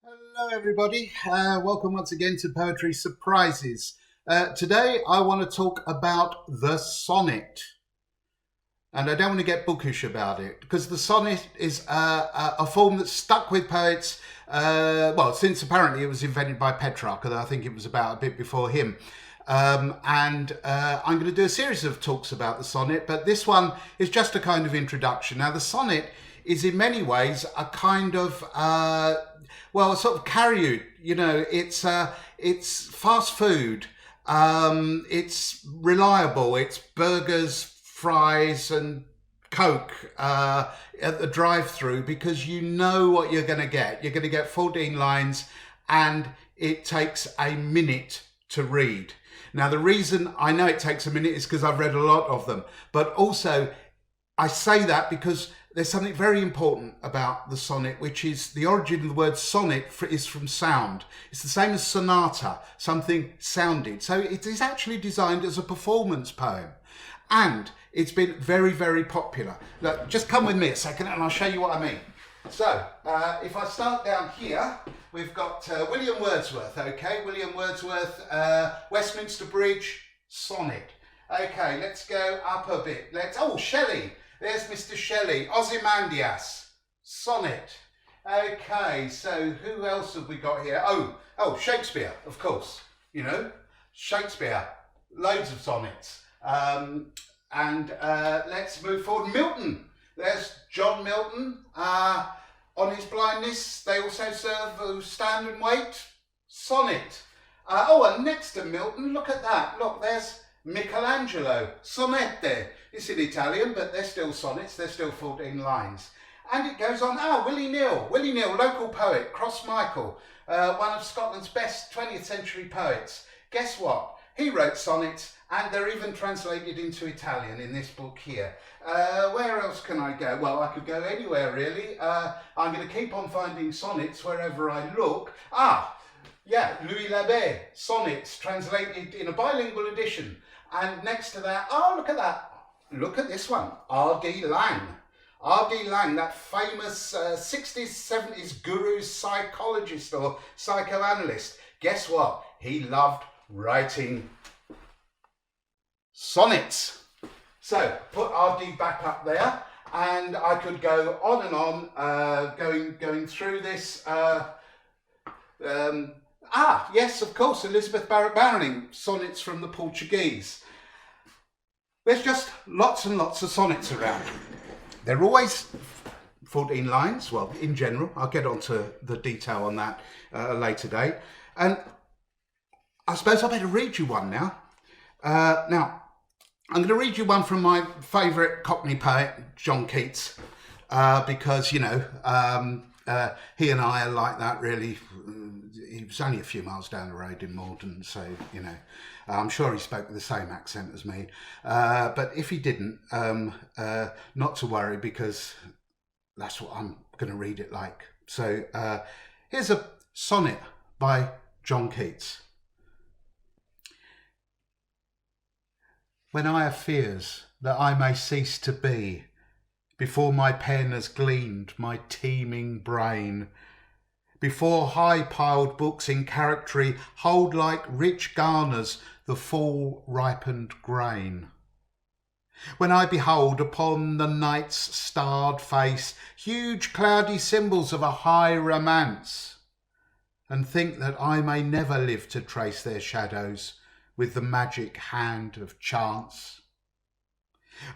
Hello, everybody. Welcome once again to Poetry Surprises. Today, I want to talk about the sonnet. And I don't want to get bookish about it because the sonnet is a form that's stuck with poets, since apparently it was invented by Petrarch, although I think it was about a bit before him. I'm going to do a series of talks about the sonnet, but this one is just a kind of introduction. Now, the sonnet is in many ways a kind of a sort of carryout. You know, it's fast food. It's reliable. It's burgers, fries, and Coke at the drive-through because you know what you're going to get. You're going to get 14 lines, and it takes a minute to read. Now, the reason I know it takes a minute is because I've read a lot of them, but also I say that because there's something very important about the sonnet, which is the origin of the word sonnet is from sound. It's the same as sonata, something sounded. So it is actually designed as a performance poem. And it's been very, very popular. Look, just come with me a second and I'll show you what I mean. So, if I start down here, we've got William Wordsworth, okay? William Wordsworth, Westminster Bridge, sonnet. Okay, let's go up a bit. Shelley. There's Mr. Shelley, Ozymandias, sonnet. Okay, so who else have we got here? Oh, Shakespeare, of course. You know, Shakespeare, loads of sonnets. Let's move forward. Milton. There's John Milton. On his blindness, they also serve stand and wait. Sonnet. And next to Milton, look at that. Look, there's Michelangelo. Sonette. It's in Italian, but they're still sonnets. They're still 14 lines. And it goes on. Willie Neal. Willie Neal, local poet. Cross Michael. One of Scotland's best 20th century poets. Guess what? He wrote sonnets, and they're even translated into Italian in this book here. Where else can I go? Well, I could go anywhere, really. I'm going to keep on finding sonnets wherever I look. Louis Labé, sonnets, translated in a bilingual edition. And next to that, look at that. Look at this one, R.D. Laing. R.D. Laing, that famous 60s, 70s guru psychologist or psychoanalyst. Guess what? He loved writing sonnets. So put R.D. back up there, and I could go on and on, going through this. Yes, of course, Elizabeth Barrett Browning, sonnets from the Portuguese. There's just lots and lots of sonnets around. They're always 14 lines, well, in general. I'll get onto the detail on that at a later date. And I suppose I better read you one now. Now, I'm going to read you one from my favourite Cockney poet, John Keats, because, he and I are like that, really. He was only a few miles down the road in Morden, so, I'm sure he spoke with the same accent as me. But if he didn't, not to worry, because that's what I'm going to read it like. So here's a sonnet by John Keats. When I have fears that I may cease to be, before my pen has gleaned my teeming brain, before high-piled books in charactery hold like rich garners the full-ripened grain, when I behold upon the night's starred face huge cloudy symbols of a high romance, and think that I may never live to trace their shadows with the magic hand of chance,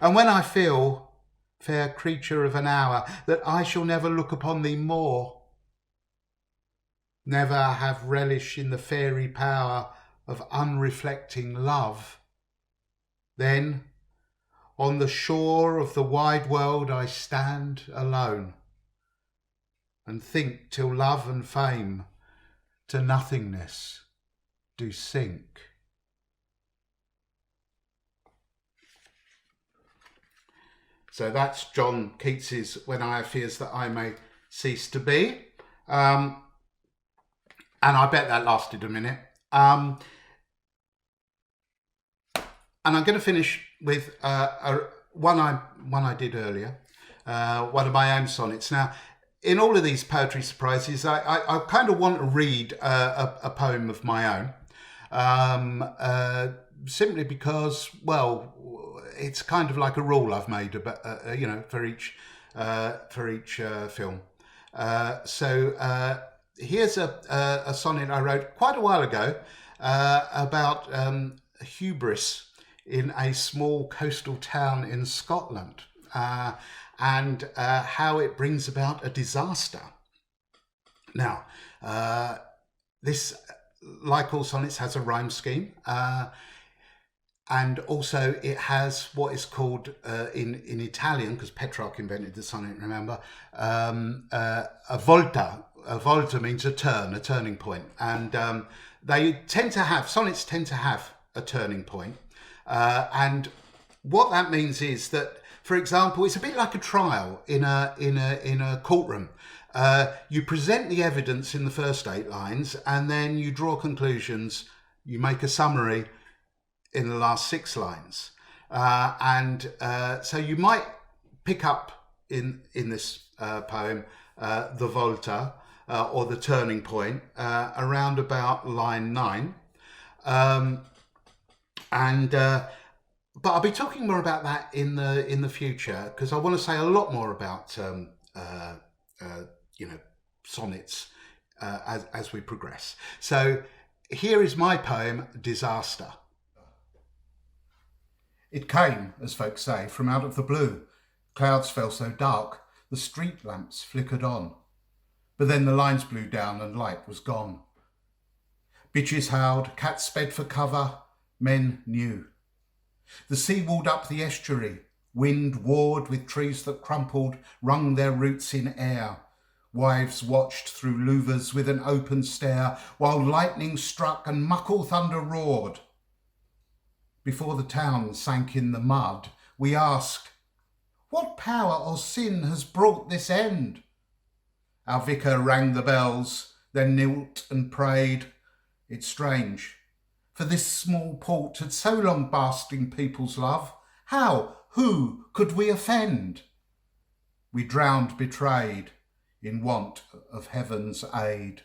and when I feel, fair creature of an hour, that I shall never look upon thee more, never have relish in the fairy power of unreflecting love, then on the shore of the wide world I stand alone, and think till love and fame to nothingness do sink. So that's John Keats's When I Have Fears That I May Cease to Be. And I bet that lasted a minute. And I'm going to finish with one I did earlier, one of my own sonnets. Now, in all of these poetry surprises, I kind of want to read a poem of my own, simply because, well, it's kind of like a rule I've made about, for each film. Here's a sonnet I wrote quite a while ago about hubris in a small coastal town in Scotland, and how it brings about a disaster. Now, this, like all sonnets, has a rhyme scheme, and also it has what is called in Italian, because Petrarch invented the sonnet, remember, a volta. A volta means a turning point, and sonnets tend to have a turning point, and what that means is that, for example, it's a bit like a trial in a courtroom. You present the evidence in the first 8 lines, and then you draw conclusions. You make a summary in the last 6 lines, so you might pick up in this poem the volta, or the turning point, around about line 9, but I'll be talking more about that in the future, because I want to say a lot more about sonnets as we progress. So here is my poem, Disaster. It came, as folks say, from out of the blue. Clouds fell so dark, the street lamps flickered on. But then the lines blew down and light was gone. Bitches howled, cats sped for cover, men knew. The sea walled up the estuary, wind warred with trees that crumpled, wrung their roots in air. Wives watched through louvers with an open stare, while lightning struck and muckle thunder roared. Before the town sank in the mud, we ask, what power or sin has brought this end? Our vicar rang the bells, then knelt and prayed. It's strange, for this small port had so long basked in people's love. Who could we offend? We drowned betrayed, in want of heaven's aid.